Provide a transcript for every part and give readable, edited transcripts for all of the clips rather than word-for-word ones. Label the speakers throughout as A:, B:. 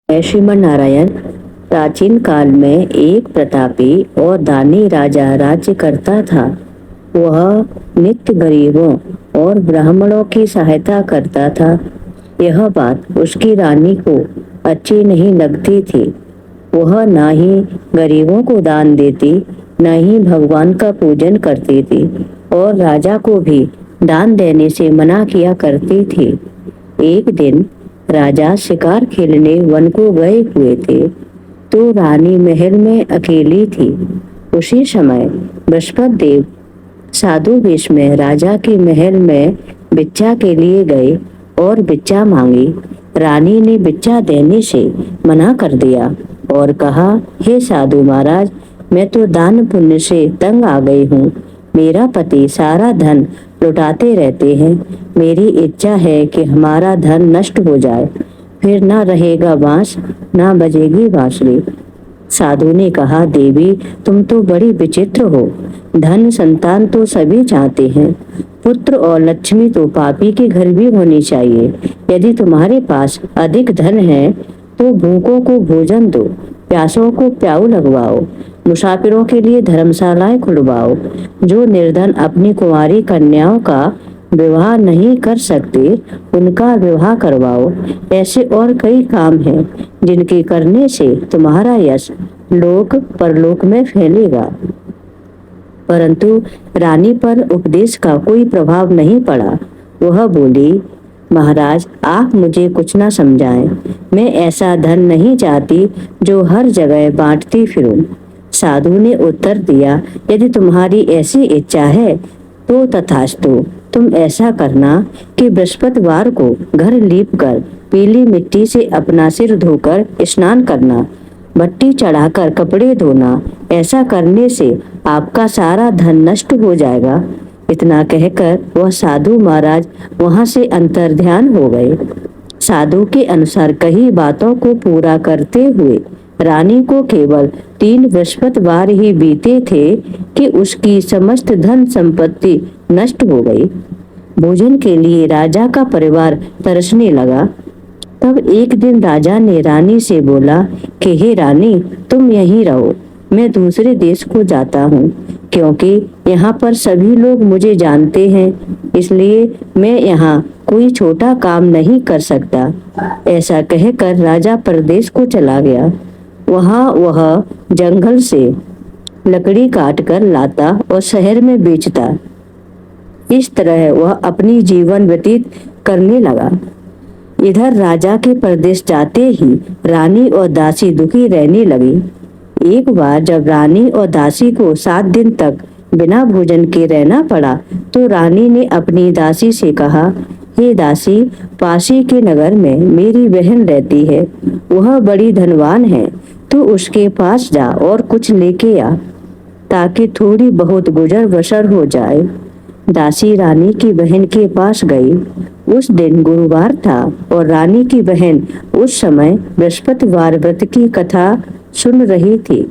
A: श्रीमन नारायण। प्राचीन काल में एक प्रतापी और दानी राजा राज्य करता था। वह नित्य गरीबों और ब्राह्मणों की सहायता करता था। यह बात उसकी रानी को अच्छी नहीं लगती थी। वह ना ही गरीबों को दान देती, न ही भगवान का पूजन करती थी और राजा को भी दान देने से मना किया करती थी। एक दिन राजा शिकार खेलने वन को गए हुए थे, तो रानी महल में अकेली थी। उसी समय बृहस्पति देव साधु वेश में राजा के महल में भिक्षा के लिए गए और भिक्षा मांगी। रानी ने भिक्षा देने से मना कर दिया और कहा, हे साधु महाराज, मैं तो दान पुण्य से तंग आ गई हूँ। मेरा पति सारा धन लुटाते रहते हैं। मेरी इच्छा है कि हमारा धन नष्ट हो जाए, फिर ना रहेगा बांस, ना बजेगी बांसुरी। साधु ने कहा, देवी, तुम तो बड़ी विचित्र हो। धन संतान तो सभी चाहते हैं, पुत्र और लक्ष्मी तो पापी के घर भी होनी चाहिए। यदि तुम्हारे पास अधिक धन है तो भूखों को भोजन दो, प्यासों को प्याऊ लगवाओ, मुसाफिरों के लिए धर्मशालाएं खुलवाओ। जो निर्धन अपनी कुंवारी कन्याओं का विवाह नहीं कर सकते, उनका विवाह करवाओ। ऐसे और कई काम हैं जिनके करने से तुम्हारा यश लोक परलोक में फैलेगा। परंतु रानी पर उपदेश का कोई प्रभाव नहीं पड़ा। वह बोली, महाराज, आप मुझे कुछ न समझाएं। मैं ऐसा धन नहीं चाहती जो हर जगह बांटती फिरूं। साधु ने उत्तर दिया, यदि तुम्हारी ऐसी इच्छा है तो तथास्तु। तुम ऐसा करना कि बृहस्पतिवार को घर लीपकर पीली मिट्टी से अपना सिर धोकर स्नान करना, भट्टी चढ़ाकर कपड़े धोना। ऐसा करने से आपका सारा धन नष्ट हो जाएगा। इतना कहकर वह साधु महाराज वहां से अंतर्ध्यान हो गए। साधु के अनुसार कही बातों को पूरा करते हुए रानी को केवल 3 बृहस्पतिवार ही बीते थे कि उसकी समस्त धन संपत्ति नष्ट हो गई। भोजन के लिए राजा का परिवार तरसने लगा। तब एक दिन राजा ने रानी से बोला कि हे रानी, तुम यहीं रहो, मैं दूसरे देश को जाता हूँ, क्योंकि यहाँ पर सभी लोग मुझे जानते हैं, इसलिए मैं यहाँ कोई छोटा काम नहीं कर सकता। ऐसा कहकर राजा परदेश को चला गया। वहाँ वह जंगल से लकड़ी काट कर लाता और शहर में बेचता। इस तरह वह अपनी जीवन व्यतीत करने लगा। इधर राजा के परदेश जाते ही रानी और दासी दुखी रहने लगी। एक बार जब रानी और दासी को 7 दिन तक बिना भोजन के रहना पड़ा, तो रानी ने अपनी दासी से कहा, हे दासी, पासी के नगर में मेरी बहन रहती है। वह बड़ी धनवान है, तो उसके पास जा और कुछ लेके आ, ताकि थोड़ी बहुत गुजर बसर हो जाए। दासी रानी की बहन के पास गई। उस दिन गुरुवार था और रानी की बहन उस समय बृहस्पतिवार व्रत की कथा सुन रही थी।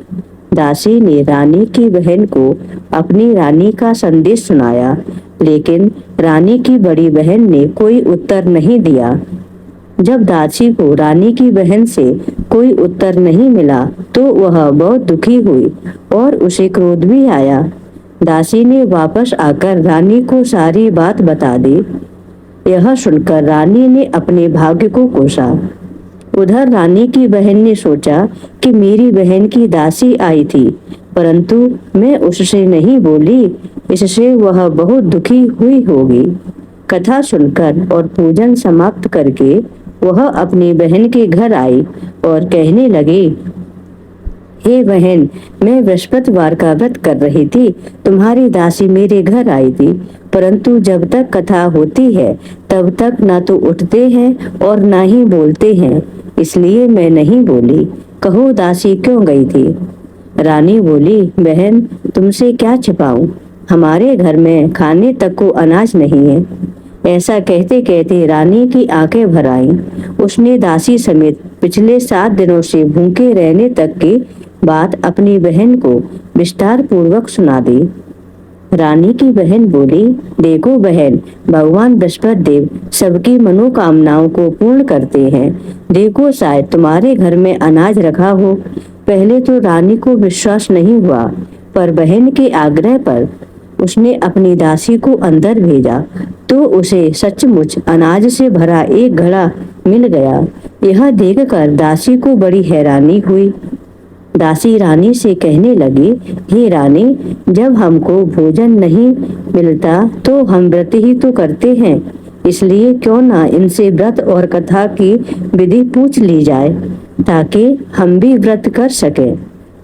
A: दासी ने रानी की बहन को अपनी रानी का संदेश सुनाया, लेकिन रानी की बड़ी बहन ने कोई उत्तर नहीं दिया। जब दासी को रानी की बहन से कोई उत्तर नहीं मिला, तो वह बहुत दुखी हुई और उसे क्रोध भी आया। दासी ने वापस आकर रानी को सारी बात बता दी। यह सुनकर रानी ने अपने भाग्य को कोसा। उधर रानी की बहन ने सोचा कि मेरी बहन की दासी आई थी, परंतु मैं उससे नहीं बोली, इससे वह बहुत दुखी हुई होगी। कथा सुनकर और पूजन समाप्त करके वह अपनी बहन के घर आई और कहने लगी, हे बहन, मैं बृहस्पतिवार का व्रत कर रही थी, तुम्हारी दासी मेरे घर आई थी, परंतु जब तक कथा होती है तब तक न तो उठते हैं और न ही बोलते हैं, इसलिए मैं नहीं बोली। कहो दासी क्यों गई थी? रानी बोली, बहन, तुमसे क्या छिपाऊं, हमारे घर में खाने तक को अनाज नहीं है। ऐसा कहते कहते रानी की आंखें भर आईं। उसने दासी समेत पिछले 7 दिनों से भूखे रहने तक की बात अपनी बहन को विस्तार पूर्वक सुना दी। रानी की बहन बोली, देखो बहन, भगवान बृहस्पति देव सबकी मनोकामनाओं को पूर्ण करते हैं। देखो शायद तुम्हारे घर में अनाज रखा हो। पहले तो रानी को विश्वास नहीं हुआ, पर बहन के आग्रह पर उसने अपनी दासी को अंदर भेजा तो उसे सचमुच अनाज से भरा एक घड़ा मिल गया। यह देखकर दासी को बड़ी हैरानी हुई। दासी रानी से कहने लगी, हे रानी, जब हमको भोजन नहीं मिलता तो हम व्रत ही तो करते हैं, इसलिए क्यों ना इनसे व्रत और कथा की विधि पूछ ली जाए ताकि हम भी व्रत कर सकें।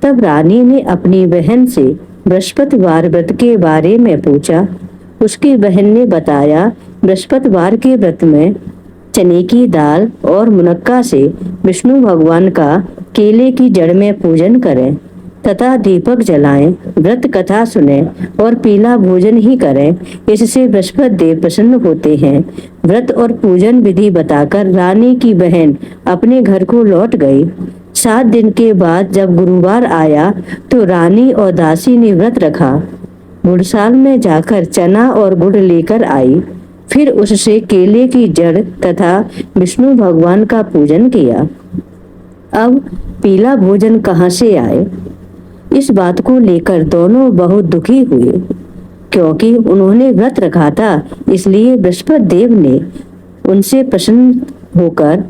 A: तब रानी ने अपनी बहन से बृहस्पतिवार व्रत के बारे में पूछा। उसकी बहन ने बताया, बृहस्पतिवार के व्रत में चने की दाल और मुनक्का से विष्णु भगवान का केले की जड़ में पूजन करें तथा दीपक जलाएं, व्रत कथा सुने और पीला भोजन ही करें। इससे बृहस्पति देव प्रसन्न होते हैं। व्रत और पूजन विधि बताकर रानी की बहन अपने घर को लौट गई। 7 दिन के बाद जब गुरुवार आया तो रानी और दासी ने व्रत रखा। गुड़साल में जाकर चना और गुड़ लेकर आई, फिर उससे केले की जड़ तथा विष्णु भगवान का पूजन किया। अब पीला भोजन कहाँ से आए, इस बात को लेकर दोनों बहुत दुखी हुए, क्योंकि उन्होंने व्रत रखा था। इसलिए बृहस्पति देव ने उनसे प्रसन्न होकर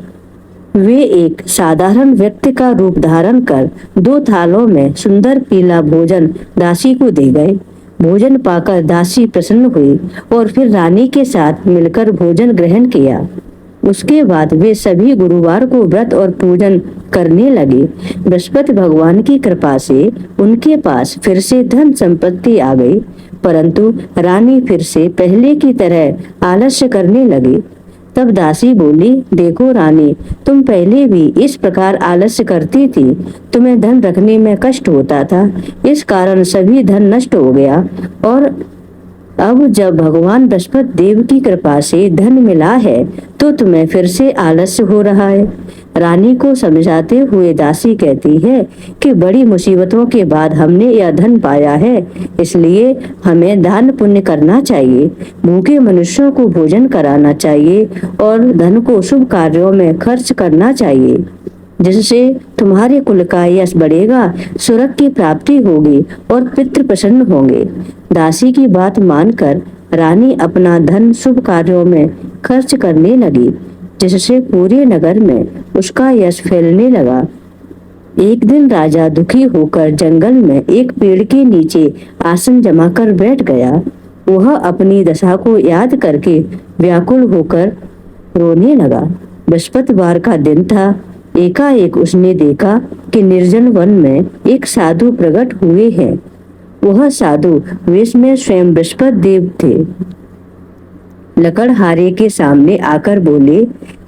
A: वे एक साधारण व्यक्ति का रूप धारण कर 2 थालों में सुंदर पीला भोजन दासी को दे गए। भोजन पाकर दासी प्रसन्न हुई और फिर रानी के साथ मिलकर भोजन ग्रहण किया। उसके बाद वे सभी गुरुवार को व्रत और पूजन करने लगे। बृहस्पति भगवान की कृपा से उनके पास फिर से धन संपत्ति आ गई, परंतु रानी फिर से पहले की तरह आलस्य करने लगी। तब दासी बोली, देखो रानी, तुम पहले भी इस प्रकार आलस्य करती थी, तुम्हें धन रखने में कष्ट होता था, इस कारण सभी धन नष्ट हो गया, और अब जब भगवान बृहस्पति देव की कृपा से धन मिला है तो तुम्हें फिर से आलस्य हो रहा है। रानी को समझाते हुए दासी कहती है कि बड़ी मुसीबतों के बाद हमने यह धन पाया है, इसलिए हमें दान पुण्य करना चाहिए, भूखे मनुष्यों को भोजन कराना चाहिए और धन को शुभ कार्यों में खर्च करना चाहिए, जिससे तुम्हारे कुल का यश बढ़ेगा, स्वर्ग की प्राप्ति होगी और पितृ प्रसन्न होंगे। दासी की बात मानकर रानी अपना धन शुभ कार्यों में खर्च करने लगी, जिससे पूरे नगर में उसका यश फैलने लगा। एक दिन राजा दुखी होकर जंगल में एक पेड़ के नीचे आसन जमाकर बैठ गया। वह अपनी दशा को याद करके व्याकुल होकर रोने लगा। बृहस्पतिवार का दिन था। एकाएक उसने देखा कि निर्जन वन में एक साधु प्रकट हुए हैं। वह साधु वेश में स्वयं बृहस्पति देव थे। लकड़हारे के सामने आकर बोले,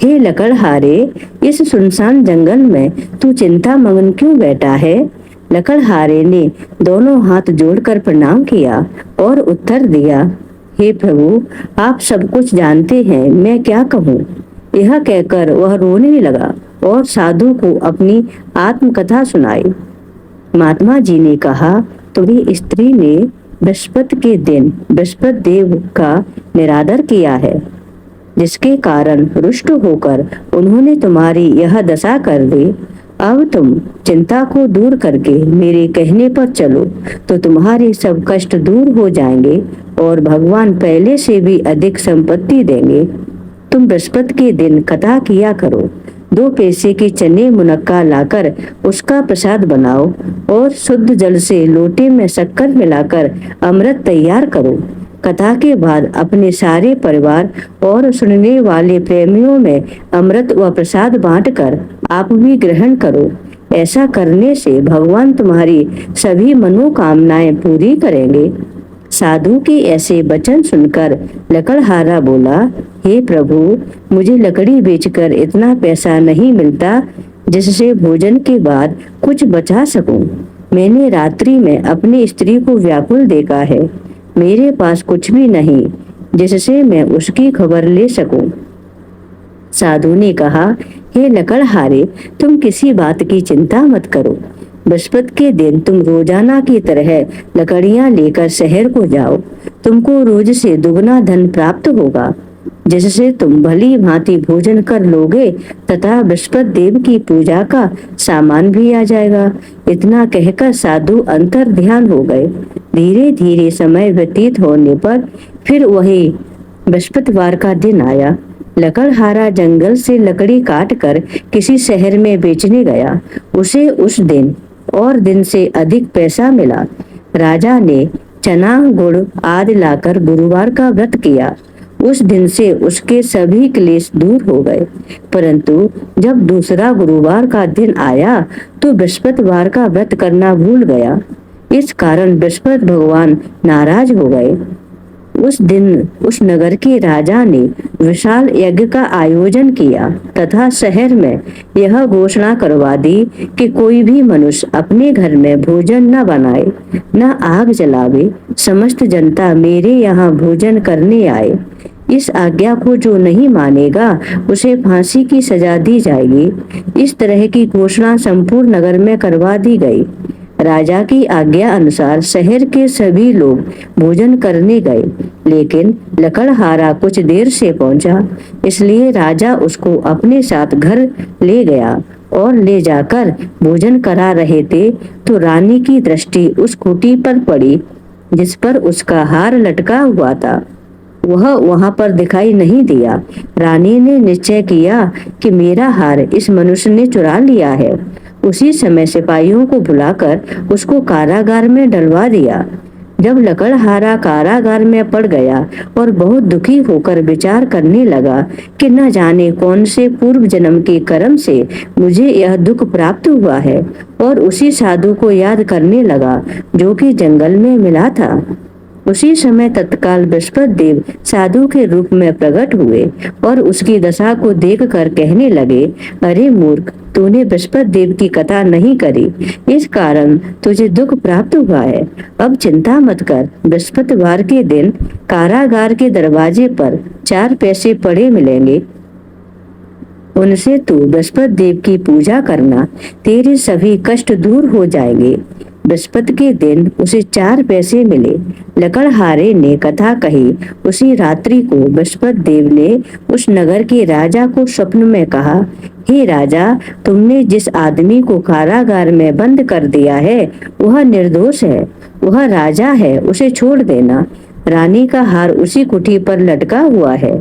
A: हे लकड़हारे, इस सुनसान जंगल में तू चिंता मगन क्यों बैठा है? लकड़हारे ने दोनों हाथ जोड़कर प्रणाम किया और उत्तर दिया, हे प्रभु, आप सब कुछ जानते हैं, मैं क्या कहूँ। यह कहकर वह रोने लगा और साधु को अपनी आत्मकथा सुनाई। महात्मा जी ने कहा, तुम्हारी स्त्री ने बृहस्पति के दिन बृहस्पति देव का निरादर किया है, जिसके कारण रुष्ट होकर उन्होंने तुम्हारी यह दशा कर दी। अब तुम चिंता को दूर करके मेरे कहने पर चलो तो तुम्हारे सब कष्ट दूर हो जाएंगे और भगवान पहले से भी अधिक संपत्ति देंगे। तुम बृहस्पति के दिन कथा किया करो, 2 पैसे की चने मुनक्का लाकर उसका प्रसाद बनाओ और शुद्ध जल से लोटे में शक्कर मिलाकर अमृत तैयार करो। कथा के बाद अपने सारे परिवार और सुनने वाले प्रेमियों में अमृत व प्रसाद बांटकर आप भी ग्रहण करो। ऐसा करने से भगवान तुम्हारी सभी मनोकामनाएं पूरी करेंगे। साधु के ऐसे वचन सुनकर लकड़हारा बोला, हे प्रभु, मुझे लकड़ी बेचकर इतना पैसा नहीं मिलता जिससे भोजन के बाद कुछ बचा सकूं। मैंने रात्रि में अपनी स्त्री को व्याकुल देखा है, मेरे पास कुछ भी नहीं जिससे मैं उसकी खबर ले सकूं। साधु ने कहा, हे लकड़हारे, तुम किसी बात की चिंता मत करो, बृहस्पति के दिन तुम रोजाना की तरह लकड़ियां लेकर शहर को जाओ। तुमको रोज से दुगना धन प्राप्त होगा, जिससे तुम भली भांति भोजन कर लोगे तथा बृहस्पति देव की पूजा का सामान भी आ जाएगा। इतना कहकर साधु अंतर ध्यान हो गए। धीरे धीरे समय व्यतीत होने पर फिर वही बृहस्पतिवार का दिन आया। लकड़हारा जंगल से लकड़ी काट कर किसी शहर में बेचने गया। उसे उस दिन और दिन से अधिक पैसा मिला। राजा ने चना गुड़ आदि लाकर गुरुवार का व्रत किया। उस दिन से उसके सभी क्लेश दूर हो गए। परंतु जब दूसरा गुरुवार का दिन आया तो बृहस्पतिवार का व्रत करना भूल गया। इस कारण बृहस्पति भगवान नाराज हो गए। उस दिन उस नगर के राजा ने विशाल यज्ञ का आयोजन किया तथा शहर में यह घोषणा करवा दी कि कोई भी मनुष्य अपने घर में भोजन न बनाए, न आग जलावे। समस्त जनता मेरे यहाँ भोजन करने आए। इस आज्ञा को जो नहीं मानेगा उसे फांसी की सजा दी जाएगी। इस तरह की घोषणा संपूर्ण नगर में करवा दी गई। राजा की आज्ञा अनुसार शहर के सभी लोग भोजन करने गए, लेकिन लकड़हारा कुछ देर से पहुंचा। इसलिए राजा उसको अपने साथ घर ले गया और ले जाकर भोजन करा रहे थे तो रानी की दृष्टि उस खूंटी पर पड़ी जिस पर उसका हार लटका हुआ था। वह वहां पर दिखाई नहीं दिया। रानी ने निश्चय किया कि मेरा हार इस मनुष्य ने चुरा लिया है। उसी समय सिपाहियों को बुलाकर उसको कारागार में डलवा दिया। जब लकड़हारा कारागार में पड़ गया और बहुत दुखी होकर विचार करने लगा कि न जाने कौन से पूर्व जन्म के कर्म से मुझे यह दुख प्राप्त हुआ है, और उसी साधु को याद करने लगा जो कि जंगल में मिला था। उसी समय तत्काल बृहस्पति देव साधु के रूप में प्रकट हुए और उसकी दशा को देखकर कहने लगे, अरे मूर्ख, तूने बृहस्पति देव की कथा नहीं करी, इस कारण तुझे दुख प्राप्त हुआ है। अब चिंता मत कर। बृहस्पतिवार के दिन कारागार के दरवाजे पर 4 पैसे पड़े मिलेंगे। उनसे तू बृहस्पति देव की पूजा करना, तेरे सभी कष्ट दूर हो जाएंगे। बृहस्पति के दिन उसे 4 पैसे मिले। लकड़हारे ने कथा कही। उसी रात्रि को बृहस्पति देव ने उस नगर के राजा को स्वप्न में कहा, हे राजा, तुमने जिस आदमी को कारागार में बंद कर दिया है वह निर्दोष है, वह राजा है, उसे छोड़ देना। रानी का हार उसी कुटी पर लटका हुआ है।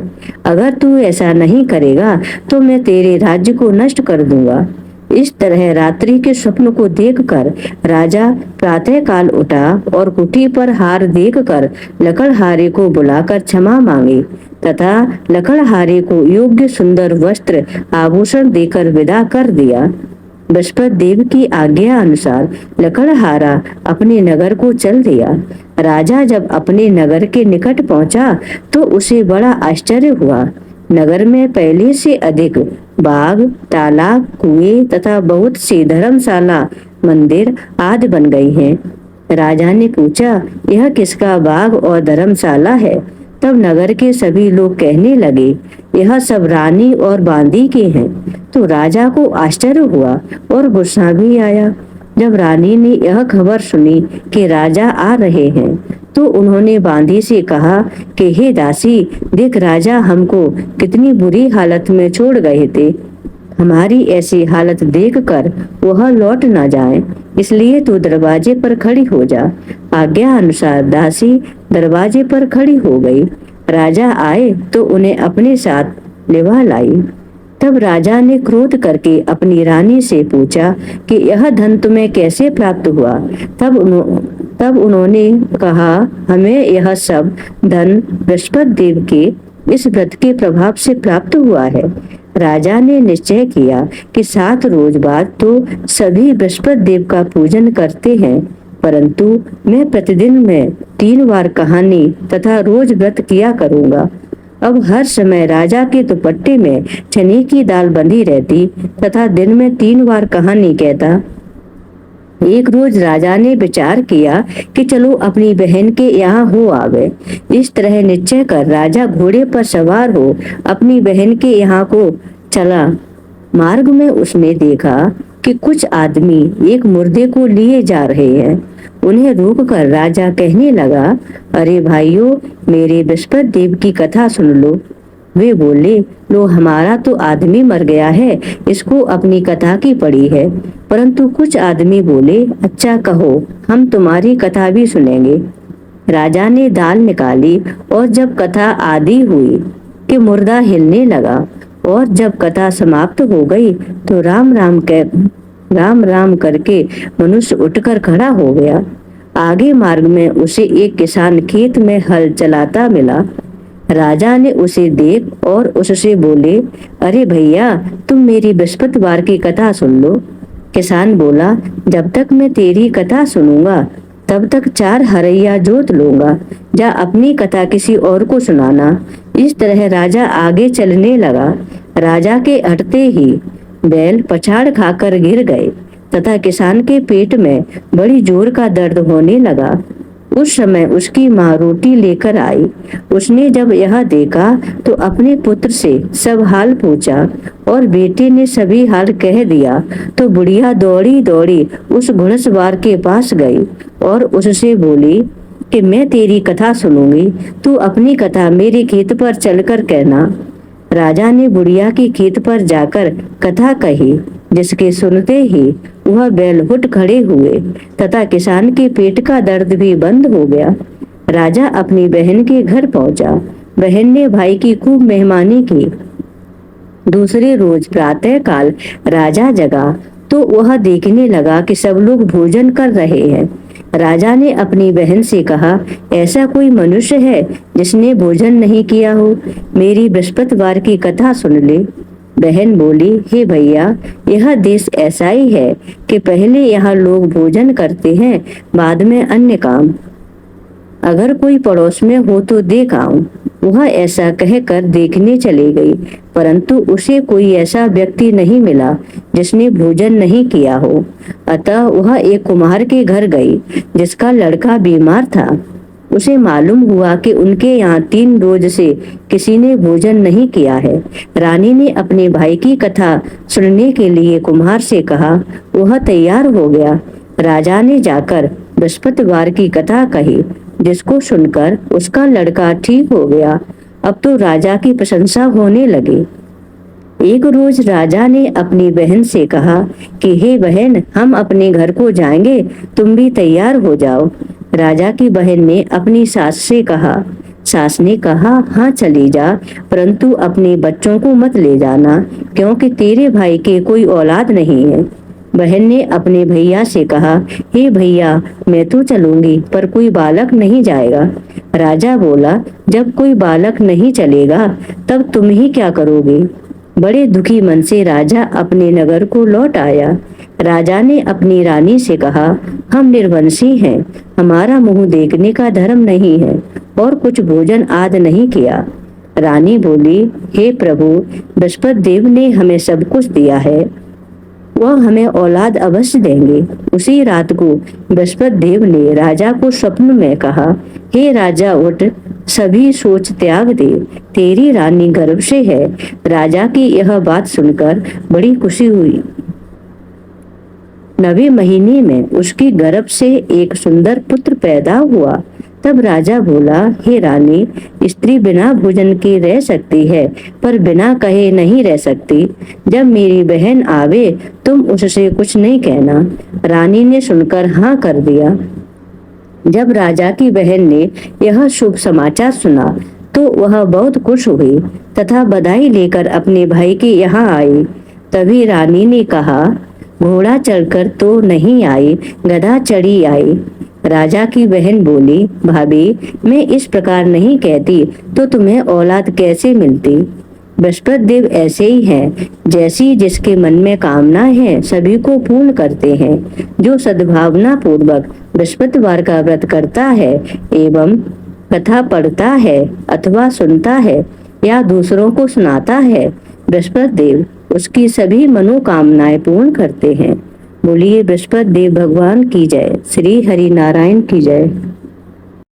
A: अगर तू ऐसा नहीं करेगा तो मैं तेरे राज्य को नष्ट कर दूंगा। इस तरह रात्रि के स्वप्न को देखकर राजा प्रातः काल उठा और कुटी पर हार देखकर लकड़हारे को बुलाकर क्षमा मांगी तथा लकड़हारे को योग्य सुंदर वस्त्र आभूषण देकर विदा कर दिया। बृहस्पति देव की आज्ञा अनुसार लकड़हारा अपने नगर को चल दिया। राजा जब अपने नगर के निकट पहुंचा तो उसे बड़ा आश्चर्य हुआ। नगर में पहले से अधिक बाग, तालाब, कुएं तथा बहुत सी धर्मशाला, मंदिर आदि बन गई हैं। राजा ने पूछा, यह किसका बाग और धर्मशाला है? तब नगर के सभी लोग कहने लगे, यह सब रानी और बांदी के हैं। तो राजा को आश्चर्य हुआ और गुस्सा भी आया। जब रानी ने यह खबर सुनी कि राजा आ रहे हैं तो उन्होंने बांदी से कहा कि हे दासी, देख राजा हमको कितनी बुरी हालत में छोड़ गए थे। हमारी ऐसी हालत देखकर वह लौट न जाए, इसलिए तू दरवाजे पर खड़ी हो जा। आज्ञा अनुसार दासी दरवाजे पर खड़ी हो गई। राजा आए तो उन्हें अपने साथ लिवा लाई। तब राजा ने क्रोध करके अपनी रानी से पूछा कि यह धन तुम्हें कैसे प्राप्त हुआ? तब उन्होंने कहा, हमें यह सब धन बृहस्पति देव के इस व्रत के प्रभाव से प्राप्त हुआ है। राजा ने निश्चय किया कि 7 रोज बाद तो सभी बृहस्पति देव का पूजन करते हैं, परंतु मैं प्रतिदिन में 3 बार कहानी तथा रोज व्रत किया करूंगा। अब हर समय राजा के दुपट्टे में चने की दाल बंधी रहती तथा दिन में 3 बार कहानी कहता। एक रोज राजा ने विचार किया कि चलो अपनी बहन के यहाँ हो आवे। इस तरह निश्चय कर राजा घोड़े पर सवार हो अपनी बहन के यहाँ को चला। मार्ग में उसने देखा कि कुछ आदमी एक मुर्दे को लिए जा रहे हैं। उन्हें रोककर राजा कहने लगा, अरे भाइयों, मेरे बृहस्पति देव की कथा सुन लो। वे बोले, लो, हमारा तो आदमी मर गया है, इसको अपनी कथा की पड़ी है। परंतु कुछ आदमी बोले, अच्छा कहो, हम तुम्हारी कथा भी सुनेंगे। राजा ने दाल निकाली और जब कथा आदि हुई कि मुर्दा हिलने लगा और जब कथा समाप्त हो गई तो राम राम करके मनुष्य उठकर खड़ा हो गया। आगे मार्ग में उसे एक किसान खेत में हल चलाता मिला। राजा ने उसे देख और उससे बोले, अरे भैया, तुम मेरी बृहस्पतिवार की कथा सुन लो। किसान बोला, जब तक मैं तेरी कथा सुनूंगा तब तक 4 हरैया जोत लूंगा, जा अपनी कथा किसी और को सुनाना। इस तरह राजा आगे चलने लगा। राजा के हटते ही बैल पछाड़ खाकर गिर गए तथा किसान के पेट में बड़ी जोर का दर्द होने लगा। उस समय उसकी माँ रोटी लेकर आई। उसने जब यह देखा तो अपने पुत्र से सब हाल पूछा और बेटे ने सभी हाल कह दिया तो बुढ़िया दौड़ी दौड़ी उस घुड़सवार के पास गई और उससे बोली कि मैं तेरी कथा सुनूंगी, तू अपनी कथा मेरे खेत पर चलकर कहना। राजा ने बुढ़िया के खेत पर जाकर कथा कही, जिसके सुनते ही वह बैल उठ खड़े हुए तथा किसान के पेट का दर्द भी बंद हो गया। राजा अपनी बहन के घर पहुंचा। बहन ने भाई की खूब मेहमानी की। दूसरे रोज प्रातः काल राजा जगा तो वह देखने लगा कि सब लोग भोजन कर रहे हैं। राजा ने अपनी बहन से कहा, ऐसा कोई मनुष्य है जिसने भोजन नहीं किया हो? मेरी बृहस्पतिवार की कथा सुन ले। बहन बोली, हे भैया, यह देश ऐसा ही है कि पहले यहाँ लोग भोजन करते हैं, बाद में अन्य काम। अगर कोई पड़ोस में हो तो देख आऊं। वह ऐसा कहकर देखने चली गई, परंतु उसे कोई ऐसा व्यक्ति नहीं मिला जिसने भोजन नहीं किया हो। अतः वह एक कुम्हार के घर गई जिसका लड़का बीमार था। उसे मालूम हुआ कि उनके यहाँ 3 रोज से किसी ने भोजन नहीं किया है। रानी ने अपने भाई की कथा सुनने के लिए कुम्हार से कहा। वह तैयार हो गया। राजा ने जाकर बृहस्पतिवार की कथा कही, जिसको सुनकर उसका लड़का ठीक हो गया। अब तो राजा की प्रशंसा होने लगी। एक रोज राजा ने अपनी बहन से कहा कि हे बहन, हम अपने घर को जाएंगे, तुम भी तैयार हो जाओ। राजा की बहन ने अपनी सास से कहा। सास ने कहा, हाँ चली जा, परंतु अपने बच्चों को मत ले जाना, क्योंकि तेरे भाई के कोई औलाद नहीं है। बहन ने अपने भैया से कहा, हे भैया, मैं तो चलूंगी, पर कोई बालक नहीं जाएगा। राजा बोला, जब कोई बालक नहीं चलेगा तब तुम ही क्या करोगे? बड़े दुखी मन से राजा अपने नगर को लौट आया। राजा ने अपनी रानी से कहा, हम निर्वंशी हैं, हमारा मुंह देखने का धर्म नहीं है और कुछ भोजन आदि नहीं किया। रानी बोली, हे प्रभु, बृहस्पति देव ने हमें सब कुछ दिया है, वह हमें औलाद अवश्य देंगे। उसी रात को बृहस्पति देव ने राजा को स्वप्न में कहा, हे राजा, उठ, सभी सोच त्याग दे, तेरी रानी गर्भ से है। राजा की यह बात सुनकर बड़ी खुशी हुई। 9वें महीने में उसकी गर्भ से एक सुंदर पुत्र पैदा हुआ। तब राजा बोला, हे रानी, स्त्री बिना भोजन के रह सकती है, पर बिना कहे नहीं रह सकती। जब मेरी बहन आवे तुम उससे कुछ नहीं कहना। रानी ने सुनकर हाँ कर दिया। जब राजा की बहन ने यह शुभ समाचार सुना तो वह बहुत खुश हुई तथा बधाई लेकर अपने भाई के यहाँ आई। तभी रानी ने कहा, घोड़ा चढ़कर तो नहीं आई, गधा चढ़ी आई। राजा की बहन बोली, भाभी, मैं इस प्रकार नहीं कहती तो तुम्हें औलाद कैसे मिलती? बृहस्पति देव ऐसे ही हैं, जैसी जिसके मन में कामना है सभी को पूर्ण करते हैं। जो सद्भावना पूर्वक बृहस्पतिवार का व्रत करता है एवं कथा पढ़ता है अथवा सुनता है या दूसरों को सुनाता है, बृहस्पति देव उसकी सभी मनोकामनाएं पूर्ण करते हैं। बोलिए बृहस्पति देव भगवान की जय। श्री हरि नारायण की जय।